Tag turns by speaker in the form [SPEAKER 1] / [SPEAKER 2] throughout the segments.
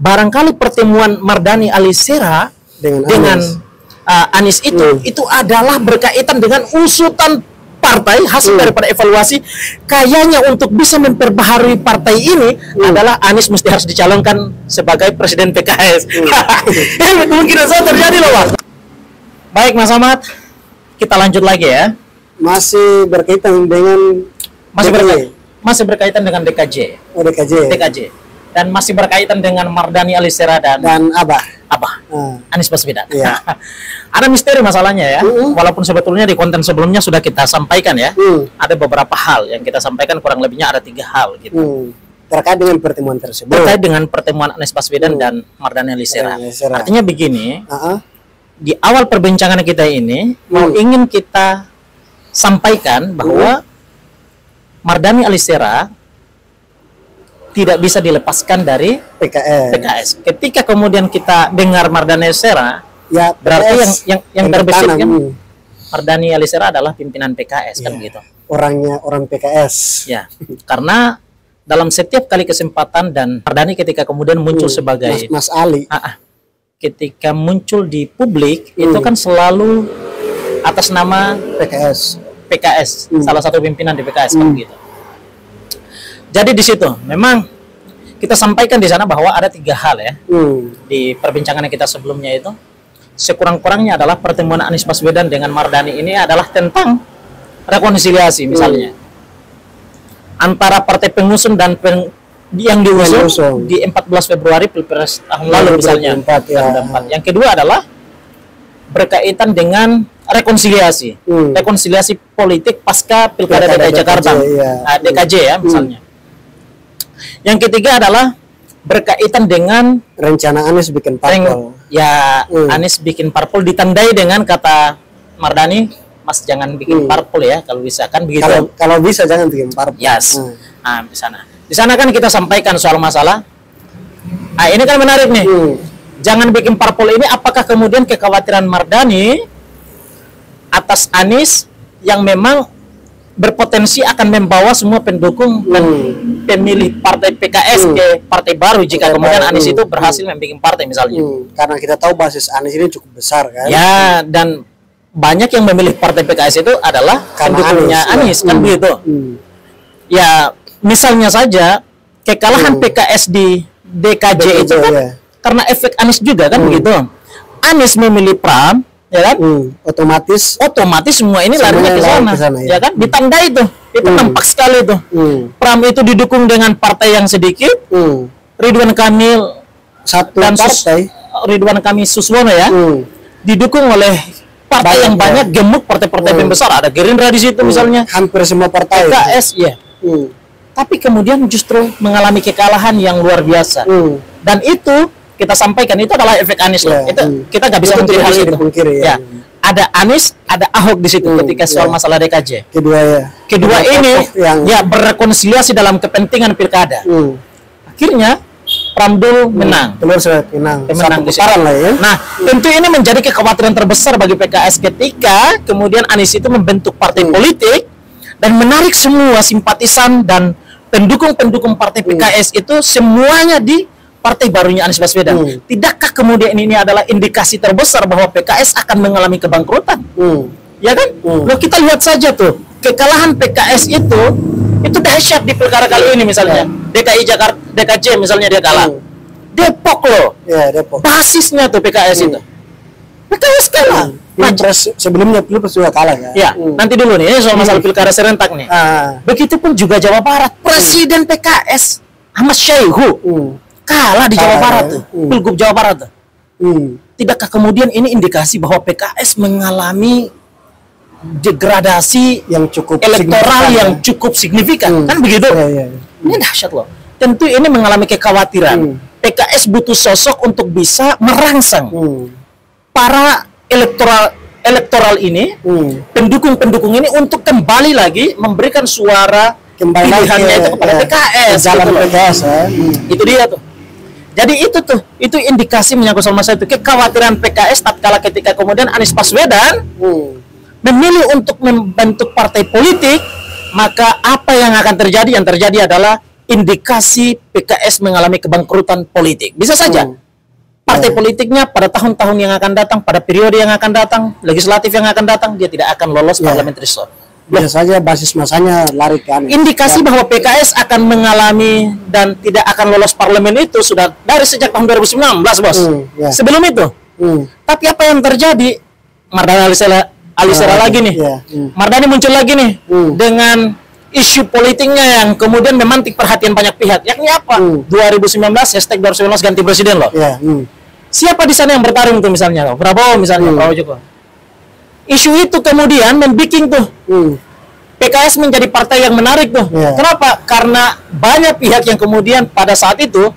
[SPEAKER 1] barangkali pertemuan Mardhani Alisera dengan Anies itu adalah berkaitan dengan usutan partai hasil daripada evaluasi. Kayaknya untuk bisa memperbaharui partai ini adalah Anies mesti harus dicalonkan sebagai presiden PKS. Kemungkinan saya terjadi loh, Pak. Baik, Mas Ahmad, kita lanjut lagi ya.
[SPEAKER 2] Masih berkaitan dengan
[SPEAKER 1] masih berkaitan dengan DKJ.
[SPEAKER 2] Oh, DKJ.
[SPEAKER 1] Dan masih berkaitan dengan Mardhani Alisera dan Abah. Anies Baswedan.
[SPEAKER 2] Iya.
[SPEAKER 1] Ada misteri masalahnya ya. Walaupun sebetulnya di konten sebelumnya sudah kita sampaikan ya. Ada beberapa hal yang kita sampaikan, kurang lebihnya ada 3 hal gitu.
[SPEAKER 2] Terkait dengan pertemuan tersebut.
[SPEAKER 1] Terkait dengan pertemuan Anies Baswedan dan Mardhani Alisera. Artinya begini, di awal perbincangan kita ini ingin kita sampaikan bahwa Mardhani Alisera tidak bisa dilepaskan dari PKS. Ketika kemudian kita dengar Mardhani Alisera, ya berarti yang terbesit kan Mardhani Alisera adalah pimpinan PKS kan gitu.
[SPEAKER 2] Orang PKS.
[SPEAKER 1] Ya, karena dalam setiap kali kesempatan dan Mardhani ketika kemudian muncul sebagai
[SPEAKER 2] Mas Ali,
[SPEAKER 1] ketika muncul di publik itu kan selalu atas nama PKS, salah satu pimpinan di PKS kan gitu. Jadi di situ memang kita sampaikan di sana bahwa ada 3 hal ya di perbincangan kita sebelumnya itu. Sekurang-kurangnya adalah pertemuan Anies Baswedan dengan Mardhani ini adalah tentang rekonsiliasi misalnya antara partai pengusung dan yang diusung di 14 Februari Pilpres tahun lalu misalnya. Yang kedua adalah berkaitan dengan rekonsiliasi politik pasca Pilkada DKI Jakarta, DKJ ya misalnya. Yang ketiga adalah berkaitan dengan
[SPEAKER 2] rencana Anies bikin parpol.
[SPEAKER 1] Anies bikin parpol ditandai dengan kata Mardhani, Mas jangan bikin parpol ya kalau bisa kan begitu.
[SPEAKER 2] Kalau bisa jangan bikin parpol.
[SPEAKER 1] Yes. Di sana kan kita sampaikan soal masalah. Ini kan menarik nih. Jangan bikin parpol ini, apakah kemudian kekhawatiran Mardhani atas Anies yang memang berpotensi akan membawa semua pendukung dan pemilih partai PKS ke partai baru jika kemudian Anies itu berhasil membuat partai misalnya.
[SPEAKER 2] Karena kita tahu basis Anies ini cukup besar kan.
[SPEAKER 1] Ya, dan banyak yang memilih partai PKS itu adalah pendukungnya Anies kan begitu. Ya, misalnya saja kekalahan PKS di DKJ itu kan karena efek Anies juga kan begitu. Anies memilih Pram, ya kan? Otomatis semua ini larinya ke sana, ya kan? Ditandai itu nampak sekali itu. Pram itu didukung dengan partai yang sedikit, Ridwan Kamil dan Ridwan Kamil Suswono ya, didukung oleh partai yang banyak, gemuk partai-partai yang besar, ada Gerindra di situ misalnya,
[SPEAKER 2] hampir semua partai.
[SPEAKER 1] PKS ya. Tapi kemudian justru mengalami kekalahan yang luar biasa. Dan itu kita sampaikan itu adalah efek Anies loh. Itu kita nggak bisa mengkiri hal itu. Ya. Ada Anies, ada Ahok di situ ketika soal masalah DKJ. Kedua ini yang berrekonsiliasi dalam kepentingan pilkada. Akhirnya Pramdul menang. Menang di situ. Nah, tentu ini menjadi kekhawatiran terbesar bagi PKS ketika kemudian Anies itu membentuk partai politik dan menarik semua simpatisan dan pendukung-pendukung partai PKS itu semuanya di partai barunya Anies Baswedan. Tidakkah kemudian ini adalah indikasi terbesar bahwa PKS akan mengalami kebangkrutan? Ya kan? Loh, kita lihat saja tuh, kekalahan PKS itu dahsyat di pilkada kali ini misalnya. DKI Jakarta, DKJ misalnya dia kalah. Depok loh. Depok. Basisnya tuh PKS itu. PKS kalah.
[SPEAKER 2] Sebelumnya Pilpres juga kalah ya.
[SPEAKER 1] Ya, nanti dulu nih, ini soal masalah pilkada serentak nih. Begitupun juga Jawa Barat, Presiden PKS Ahmad Syaihu kalah di Jawa Barat tuh, Pilgub Jawa Barat tuh. Tidakkah kemudian ini indikasi bahwa PKS mengalami degradasi
[SPEAKER 2] yang cukup
[SPEAKER 1] elektoral yang cukup signifikan? Kan begitu? Ini dahsyat loh. Tentu ini mengalami kekhawatiran. PKS butuh sosok untuk bisa merangsang para elektoral ini, pendukung-pendukung ini untuk kembali lagi memberikan suara pilihannya itu kepada PKS. Itu dia tuh. Jadi itu indikasi menyangkut soal masalah itu, kekhawatiran PKS tatkala ketika kemudian Anies Baswedan memilih untuk membentuk partai politik, maka apa yang akan terjadi? Yang terjadi adalah indikasi PKS mengalami kebangkrutan politik. Bisa saja partai politiknya pada tahun-tahun yang akan datang, pada periode yang akan datang, legislatif yang akan datang, dia tidak akan lolos parliamentary threshold.
[SPEAKER 2] Bisa saja basis masanya lari ke Anies.
[SPEAKER 1] Indikasi bahwa PKS akan mengalami dan tidak akan lolos parlemen itu sudah dari sejak tahun 2019, Bos. Sebelum itu. Tapi apa yang terjadi? Mardani Alisera lagi nih. Mardani muncul lagi nih dengan isu politiknya yang kemudian memantik perhatian banyak pihak. Yakni apa? 2019 hashtag 2019 ganti presiden loh. Siapa di sana yang bertarung tuh misalnya? Prabowo misalnya, Prabowo Jokowi. Isu itu kemudian membuat tuh PKS menjadi partai yang menarik tuh. Kenapa? Karena banyak pihak yang kemudian pada saat itu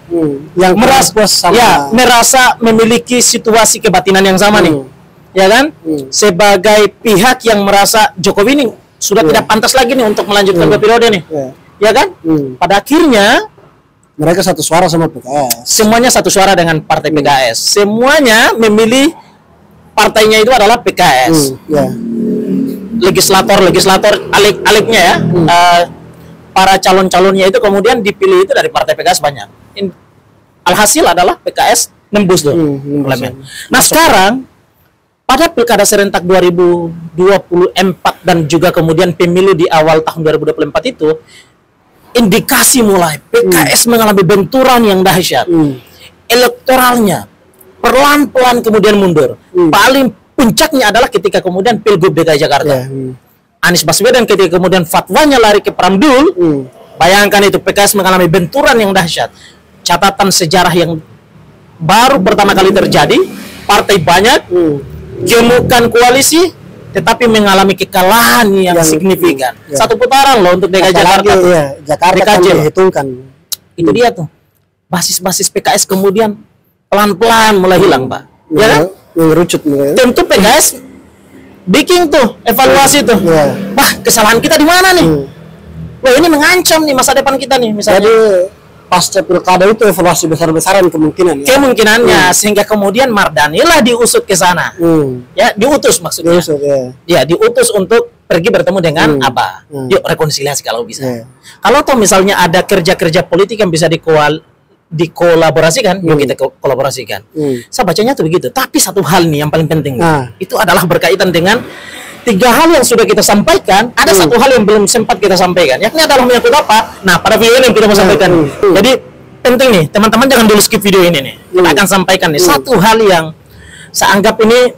[SPEAKER 2] yang
[SPEAKER 1] merasa memiliki situasi kebatinan yang sama nih. Ya kan? Sebagai pihak yang merasa Jokowi ini sudah tidak pantas lagi nih untuk melanjutkan ke periode nih. Ya kan? Pada akhirnya
[SPEAKER 2] mereka satu suara sama PKS.
[SPEAKER 1] Semuanya satu suara dengan partai PKS. Semuanya memilih partainya itu adalah PKS. Legislator aliknya ya. Para calon-calonnya itu kemudian dipilih itu dari partai PKS banyak. Alhasil adalah PKS nembus tuh. Nah, sekarang pada Pilkada serentak 2024 dan juga kemudian pemilu di awal tahun 2024 itu indikasi mulai PKS mengalami benturan yang dahsyat. Elektoralnya pelan-pelan kemudian mundur. Paling puncaknya adalah ketika kemudian Pilgub DKI Jakarta. Anies Baswedan ketika kemudian fatwanya lari ke Pramdul. Bayangkan itu, PKS mengalami benturan yang dahsyat. Catatan sejarah yang baru pertama kali terjadi. Partai banyak gemukan koalisi tetapi mengalami kekalahan yang signifikan. Satu putaran loh untuk DKI Jakarta.
[SPEAKER 2] Jakarta kan dihitungkan.
[SPEAKER 1] Itu dia tuh. Basis-basis PKS kemudian pelan-pelan mulai hilang, Pak. Ya kan?
[SPEAKER 2] Mengerucut.
[SPEAKER 1] Tentu PKS bikin tuh evaluasi tuh. Wah, kesalahan kita di mana nih? Wah, ini mengancam nih masa depan kita nih misalnya.
[SPEAKER 2] Jadi pasca pilkada itu evaluasi besar-besaran
[SPEAKER 1] kemungkinannya sehingga kemudian Mardani lah diusut ke sana. Ya, diutus maksudnya. Diutus untuk pergi bertemu dengan apa? Yuk rekonsiliasi kalau bisa. Kalau toh misalnya ada kerja-kerja politik yang bisa dikolaborasikan, yuk kita kolaborasikan. Saya bacanya tuh begitu. Tapi satu hal nih yang paling penting itu adalah berkaitan dengan 3 hal yang sudah kita sampaikan. Ada satu hal yang belum sempat kita sampaikan, yakni adalah menyangkut apa? Nah, pada video ini yang kita mau sampaikan. Jadi penting nih, teman-teman jangan dulu skip video ini nih. Kita akan sampaikan nih satu hal yang saya anggap ini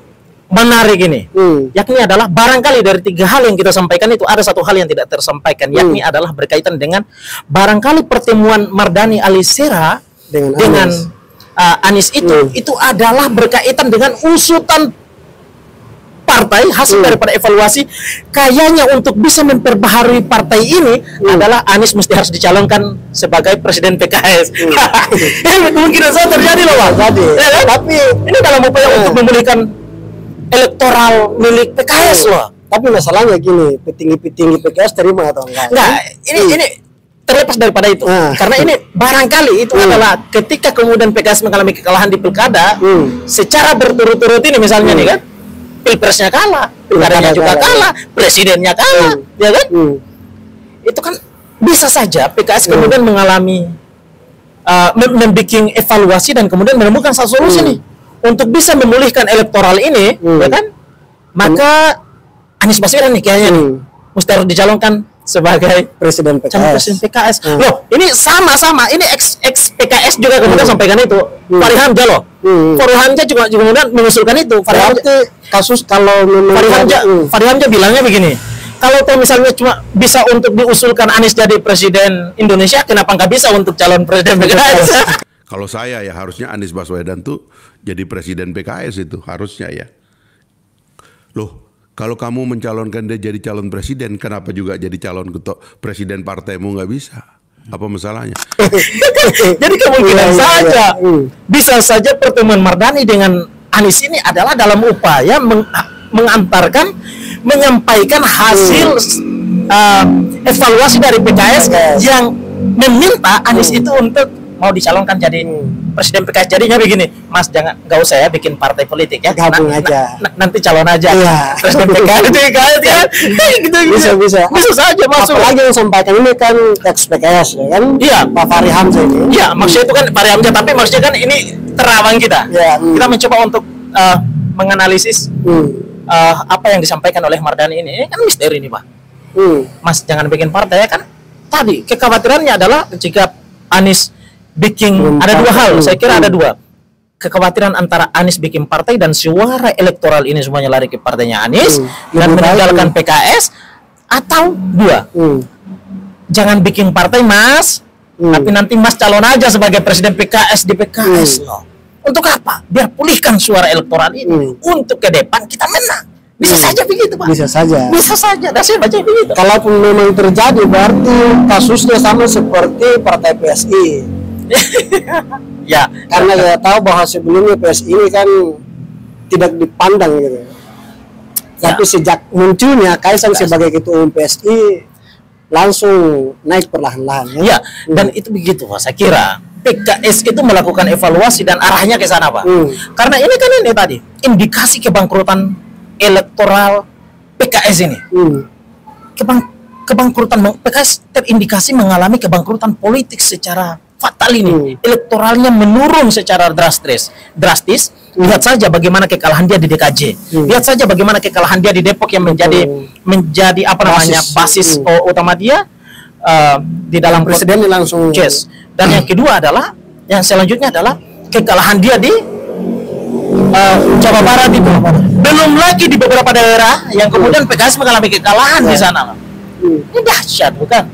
[SPEAKER 1] menarik ini. Yakni adalah barangkali dari 3 hal yang kita sampaikan itu ada satu hal yang tidak tersampaikan, yakni adalah berkaitan dengan barangkali pertemuan Mardani Alisera dengan Anies itu adalah berkaitan dengan usutan partai hasil daripada evaluasi. Kayaknya untuk bisa memperbaharui partai ini adalah Anies mesti harus dicalonkan sebagai presiden PKS. Ini kemungkinan saya terjadi loh, Pak. Tapi ini dalam upaya untuk memulihkan elektoral milik PKS loh.
[SPEAKER 2] Tapi masalahnya gini, petinggi-petinggi PKS terima atau enggak?
[SPEAKER 1] Enggak, ini terlepas daripada itu. Karena ini barangkali itu adalah ketika kemudian PKS mengalami kekalahan di pilkada secara berturut-turut ini misalnya nih kan. Pilpresnya kalah, pilkadanya juga kalah, presidennya kalah, ya kan? Itu kan bisa saja PKS kemudian mengalami membuat evaluasi dan kemudian menemukan satu solusi nih untuk bisa memulihkan elektoral ini, ya kan? Maka Anies Baswedan nih kayaknya nih mesti harus dicalonkan sebagai
[SPEAKER 2] presiden
[SPEAKER 1] PKS. Loh, ini sama-sama, ini ex PKS juga kemudian sampaikan itu. Fahri Hamzah loh. Fahri Hamzah juga kemudian mengusulkan itu.
[SPEAKER 2] Kasus kalau
[SPEAKER 1] Fahri Hamzah bilangnya begini. Kalau tuh misalnya cuma bisa untuk diusulkan Anies jadi presiden Indonesia, kenapa nggak bisa untuk calon presiden PKS?
[SPEAKER 3] Kalau saya ya harusnya Anies Baswedan tuh jadi presiden PKS itu harusnya ya. Loh, kalau kamu mencalonkan dia jadi calon presiden, kenapa juga jadi calon ketua presiden partaimu nggak bisa? Apa masalahnya?
[SPEAKER 1] Jadi kemungkinan saja bisa saja pertemuan Mardani dengan Anies ini adalah dalam upaya menyampaikan hasil evaluasi dari PKS yang meminta Anies itu untuk mau dicalonkan jadi presiden PKS jadinya begini, Mas nggak usah ya bikin partai politik ya,
[SPEAKER 2] gabung aja,
[SPEAKER 1] nanti calon aja,
[SPEAKER 2] iya.
[SPEAKER 1] presiden PKS ya, gitu.
[SPEAKER 2] Bisa saja masuk. Apalagi yang sampaikan ini kan ex PKS ya kan,
[SPEAKER 1] iya,
[SPEAKER 2] Pak Fahri Hamzah ini,
[SPEAKER 1] iya, maksudnya itu kan Fahri Hamzah, tapi maksudnya kan ini terawang kita, ya, kita mencoba untuk menganalisis apa yang disampaikan oleh Mardhani ini kan misteri nih Pak. Mas jangan bikin partai ya kan. Tadi kekhawatirannya adalah jika Anies bikin ada dua hal, saya kira ada dua. Kekhawatiran antara Anies bikin partai dan suara elektoral ini semuanya lari ke partainya Anies dan meninggalkan PKS, atau dua. Jangan bikin partai Mas, tapi nanti Mas calon aja sebagai presiden PKS di PKS loh. Untuk apa? Biar pulihkan suara elektoral ini. Untuk ke depan kita menang. Bisa saja begitu, Pak.
[SPEAKER 2] Bisa saja.
[SPEAKER 1] Bisa saja. Dan saya baca begitu.
[SPEAKER 2] Kalaupun memang terjadi, berarti kasusnya sama seperti partai PSI.
[SPEAKER 1] Ya.
[SPEAKER 2] Karena kita tahu bahwa sebelumnya PSI ini kan tidak dipandang gitu. Tapi sejak munculnya Kaisang sebagai ketua umum PSI langsung naik perlahan-lahan.
[SPEAKER 1] Ya. Dan itu begitu, Pak. Saya kira PKS itu melakukan evaluasi dan arahnya ke sana, Pak. Karena ini kan ini tadi indikasi kebangkrutan elektoral PKS ini. Kebangkrutan PKS terindikasi mengalami kebangkrutan politik secara fatal ini. Elektoralnya menurun secara drastis. Lihat saja bagaimana kekalahan dia di DKJ. Lihat saja bagaimana kekalahan dia di Depok yang menjadi apa namanya basis utama dia di dalam
[SPEAKER 2] presiden langsung.
[SPEAKER 1] Dan yang kedua adalah, yang selanjutnya adalah kekalahan dia di Jawa Barat itu. Belum lagi di beberapa daerah yang kemudian PKS mengalami kekalahan di sana. Ini dahsyat, bukan?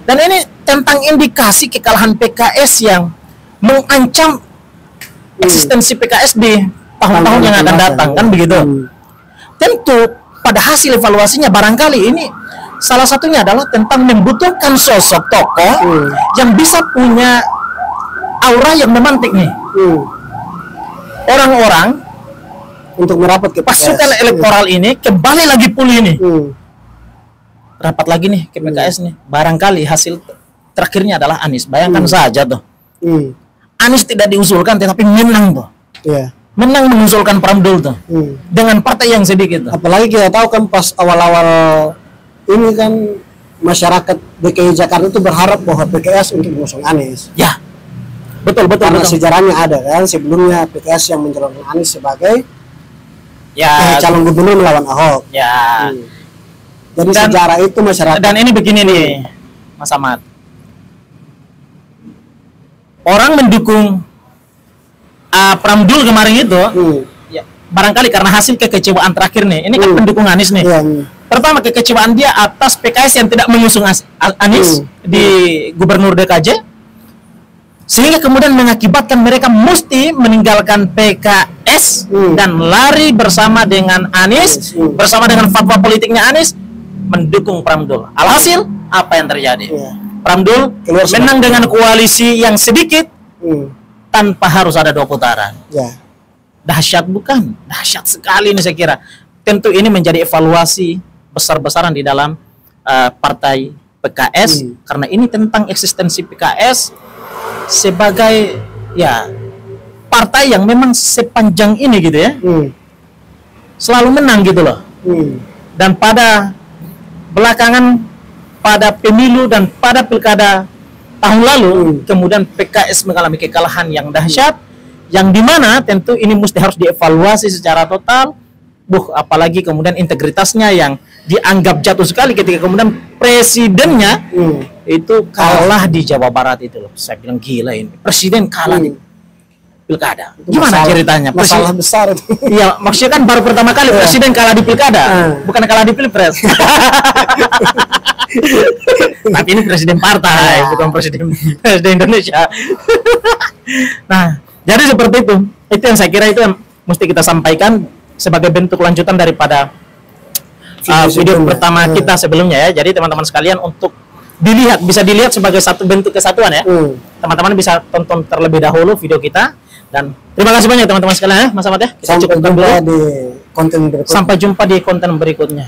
[SPEAKER 1] Dan ini tentang indikasi kekalahan PKS yang mengancam eksistensi PKS di tahun-tahun yang akan datang, kan begitu? Tentu pada hasil evaluasinya barangkali ini salah satunya adalah tentang membutuhkan sosok tokoh yang bisa punya aura yang memantik nih. Orang-orang
[SPEAKER 2] untuk merapat ke
[SPEAKER 1] pasukan elektoral ini kembali lagi pulih nih. Rapat lagi nih ke PKS nih. Barangkali hasil terakhirnya adalah Anies. Bayangkan saja tuh. Anies tidak diusulkan tetapi menang tuh. Menang mengusulkan Pramdul tuh. Dengan partai yang sedikit tuh.
[SPEAKER 2] Apalagi kita tahu kan pas awal-awal ini kan masyarakat DKI Jakarta itu berharap bahwa PKS untuk mengusung Anies.
[SPEAKER 1] Ya, betul.
[SPEAKER 2] Karena sejarahnya ada kan, sebelumnya PKS yang mencalonkan Anies sebagai calon gubernur melawan Ahok.
[SPEAKER 1] Ya.
[SPEAKER 2] Jadi sejarah itu masyarakat.
[SPEAKER 1] Dan ini begini nih, Mas Ahmad. Orang mendukung Pramdul kemarin itu, ya, barangkali karena hasil kekecewaan terakhir nih. Ini kan pendukung Anies nih. Pertama, kekecewaan dia atas PKS yang tidak mengusung Anies di Gubernur DKJ, sehingga kemudian mengakibatkan mereka mesti meninggalkan PKS dan lari bersama dengan Anies, bersama dengan fatwa politiknya Anies, mendukung Pramdul. Alhasil, apa yang terjadi? Pramdul menang dengan koalisi yang sedikit, tanpa harus ada 2 putaran. Dahsyat bukan? Dahsyat sekali ini saya kira. Tentu ini menjadi evaluasi besar-besaran di dalam partai PKS, karena ini tentang eksistensi PKS sebagai partai yang memang sepanjang ini gitu ya, selalu menang gitu loh. Dan pada belakangan, pada pemilu dan pada pilkada tahun lalu, kemudian PKS mengalami kekalahan yang dahsyat, yang dimana tentu ini mesti harus dievaluasi secara total. Apalagi kemudian integritasnya yang dianggap jatuh sekali ketika kemudian presidennya itu kalah di Jawa Barat itu loh. Saya bilang gila ini, presiden kalah di pilkada. Gimana ceritanya?
[SPEAKER 2] Masalah besar itu.
[SPEAKER 1] Iya, maksudnya kan baru pertama kali presiden kalah di pilkada, bukan kalah di pilpres. Tapi ini presiden partai, bukan presiden Indonesia. Nah, jadi seperti itu. Itu yang saya kira itu yang mesti kita sampaikan sebagai bentuk lanjutan daripada video pertama kita sebelumnya ya. Jadi teman-teman sekalian, untuk bisa dilihat sebagai satu bentuk kesatuan ya. Teman-teman bisa tonton terlebih dahulu video kita, dan terima kasih banyak teman-teman sekalian ya, Mas Ahmad ya.
[SPEAKER 2] Sampai jumpa di konten berikutnya.
[SPEAKER 1] Sampai jumpa di konten berikutnya.